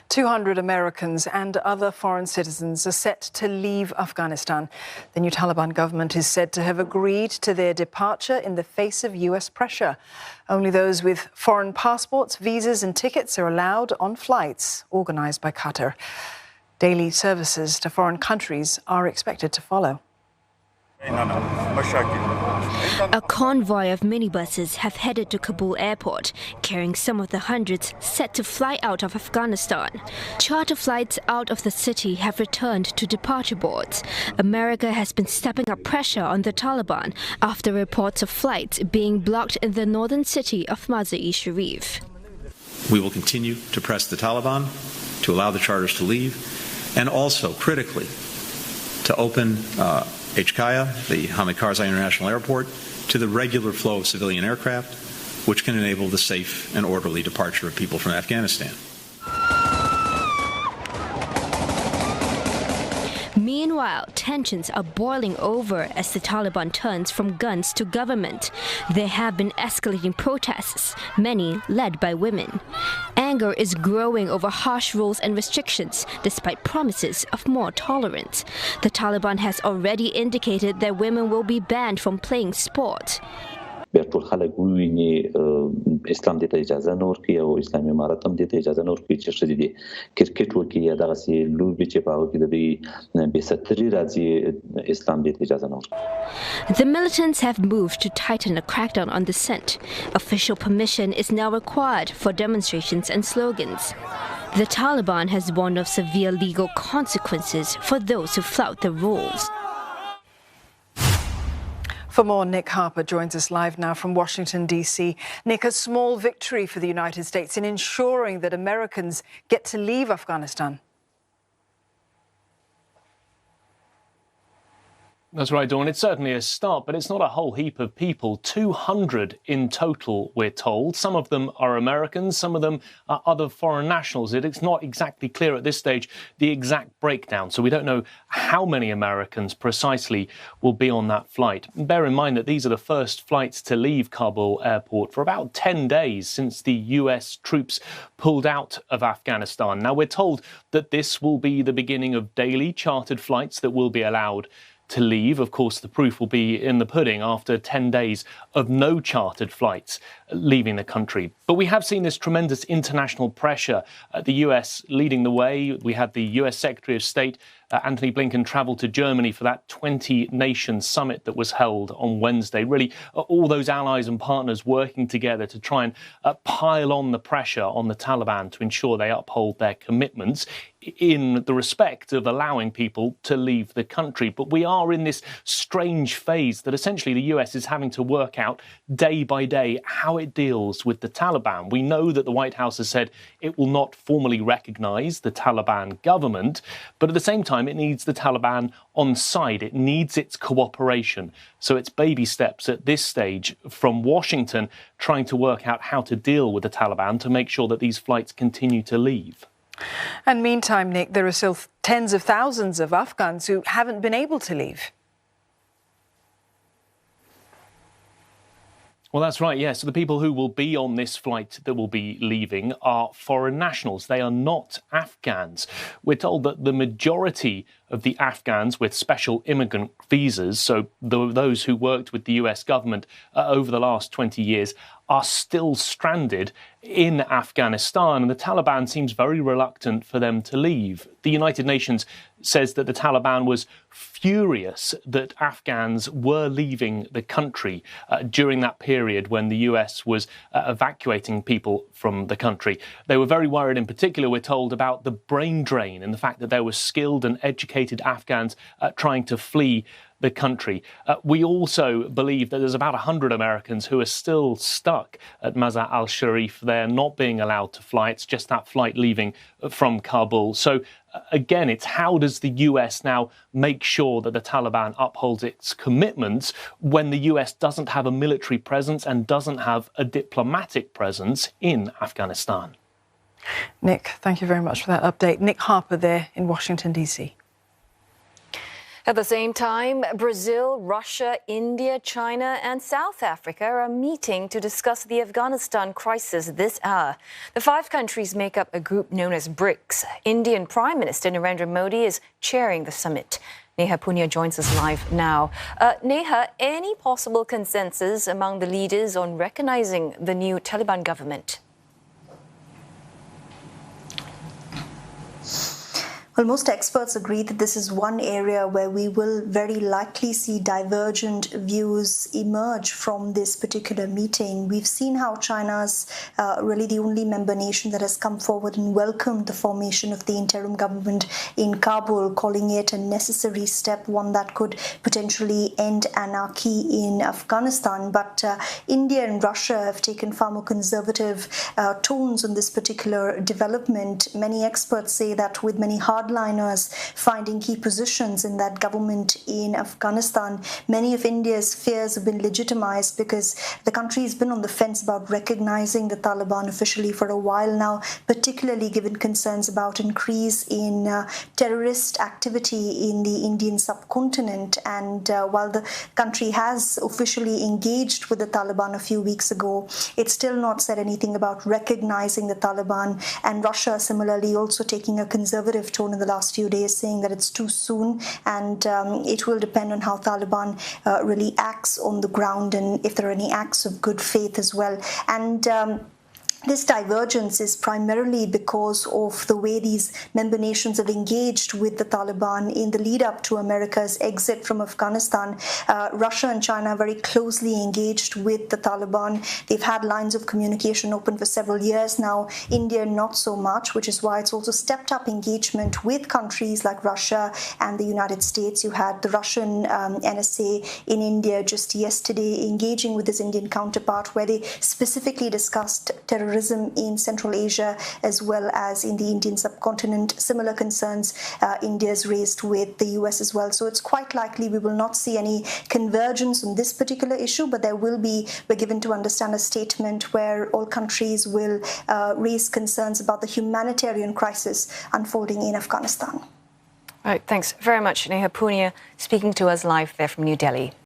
200 Americans and other foreign citizens are set to leave Afghanistan. The new Taliban government is said to have agreed to their departure in the face of US pressure. Only those with foreign passports, visas and tickets are allowed on flights organised by Qatar. Daily services to foreign countries are expected to follow. A convoy of minibuses have headed to Kabul airport, carrying some of the hundreds set to fly out of Afghanistan. Charter flights out of the city have returned to departure boards. America has been stepping up pressure on the Taliban after reports of flights being blocked in the northern city of Mazar-i-Sharif. We will continue to press the Taliban to allow the charters to leave, and also, critically, to open HKIA, the Hamid Karzai International Airport, to the regular flow of civilian aircraft, which can enable the safe and orderly departure of people from Afghanistan. Meanwhile, tensions are boiling over as the Taliban turns from guns to government. There have been escalating protests, many led by women. Anger is growing over harsh rules and restrictions, despite promises of more tolerance. The Taliban has already indicated that women will be banned from playing sport. ټول خلک وویني اسلام دې ته اجازه نه ورکوي او اسلامي امارت هم دې ته اجازه نه ورکوي چې ښځې دې کرکټ وکړي یا دغسې لوبې چې په هغو کې د دوی بې ستري راځي اسلام دې ته اجازه نه ورکوي. The militants have moved to tighten a crackdown on dissent. Official permission is now required for demonstrations and slogans. The Taliban has warned of severe legal consequences for those who flout the rules. For more, Nick Harper joins us live now from Washington, D.C. Nick, a small victory for the United States in ensuring that Americans get to leave Afghanistan. That's right, Dawn. It's certainly a start, but it's not a whole heap of people. 200 in total, we're told. Some of them are Americans, some of them are other foreign nationals. It's not exactly clear at this stage the exact breakdown, so we don't know how many Americans precisely will be on that flight. Bear in mind that these are the first flights to leave Kabul airport for about 10 days since the US troops pulled out of Afghanistan. Now, we're told that this will be the beginning of daily chartered flights that will be allowed to leave. Of course, the proof will be in the pudding after 10 days of no chartered flights leaving the country. But we have seen this tremendous international pressure. The US leading the way. We had the US Secretary of State, Antony Blinken, travel to Germany for that 20-nation summit that was held on Wednesday. Really, all those allies and partners working together to try and pile on the pressure on the Taliban to ensure they uphold their commitments in the respect of allowing people to leave the country. But we are in this strange phase that essentially the US is having to work out day by day how it deals with the Taliban. We know that the White House has said it will not formally recognize the Taliban government, but at the same time, it needs the Taliban on side. It needs its cooperation. So it's baby steps at this stage from Washington trying to work out how to deal with the Taliban to make sure that these flights continue to leave. And meantime, Nick, there are still tens of thousands of Afghans who haven't been able to leave. Well, that's right, yes. So the people who will be on this flight that will be leaving are foreign nationals. They are not Afghans. We're told that the majority of the Afghans with special immigrant visas, so those who worked with the US government over the last 20 years, are still stranded in Afghanistan, and the Taliban seems very reluctant for them to leave. The United Nations says that the Taliban was furious that Afghans were leaving the country during that period when the US was evacuating people from the country. They were very worried in particular, we're told, about the brain drain and the fact that there were skilled and educated Afghans trying to flee the country. We also believe that there's about 100 Americans who are still stuck at Mazar-i-Sharif. They're not being allowed to fly. It's just that flight leaving from Kabul. So again, it's how does the US now make sure that the Taliban upholds its commitments when the US doesn't have a military presence and doesn't have a diplomatic presence in Afghanistan? Nick, thank you very much for that update. Nick Harper there in Washington, D.C. At the same time, Brazil, Russia, India, China and South Africa are meeting to discuss the Afghanistan crisis this hour. The 5 countries make up a group known as BRICS. Indian Prime Minister Narendra Modi is chairing the summit. Neha Punya joins us live now. Neha, any possible consensus among the leaders on recognizing the new Taliban government? Well, most experts agree that this is one area where we will very likely see divergent views emerge from this particular meeting. We've seen how China's really the only member nation that has come forward and welcomed the formation of the interim government in Kabul, calling it a necessary step, one that could potentially end anarchy in Afghanistan. But India and Russia have taken far more conservative tones on this particular development. Many experts say that with many hardliners finding key positions in that government in Afghanistan, many of India's fears have been legitimized because the country has been on the fence about recognizing the Taliban officially for a while now, particularly given concerns about increase in terrorist activity in the Indian subcontinent. And while the country has officially engaged with the Taliban a few weeks ago, it's still not said anything about recognizing the Taliban. And Russia similarly also taking a conservative tone in the last few days, saying that it's too soon and it will depend on how Taliban really acts on the ground and if there are any acts of good faith as well. And this divergence is primarily because of the way these member nations have engaged with the Taliban in the lead up to America's exit from Afghanistan. Russia and China are very closely engaged with the Taliban. They've had lines of communication open for several years now. India not so much, which is why it's also stepped up engagement with countries like Russia and the United States. You had the Russian NSA in India just yesterday engaging with his Indian counterpart, where they specifically discussed terrorism in Central Asia as well as in the Indian subcontinent. Similar concerns India's raised with the US as well. So it's quite likely we will not see any convergence on this particular issue, but there will be, we're given to understand, a statement where all countries will raise concerns about the humanitarian crisis unfolding in Afghanistan. All right, thanks very much, Neha Punya, speaking to us live there from New Delhi.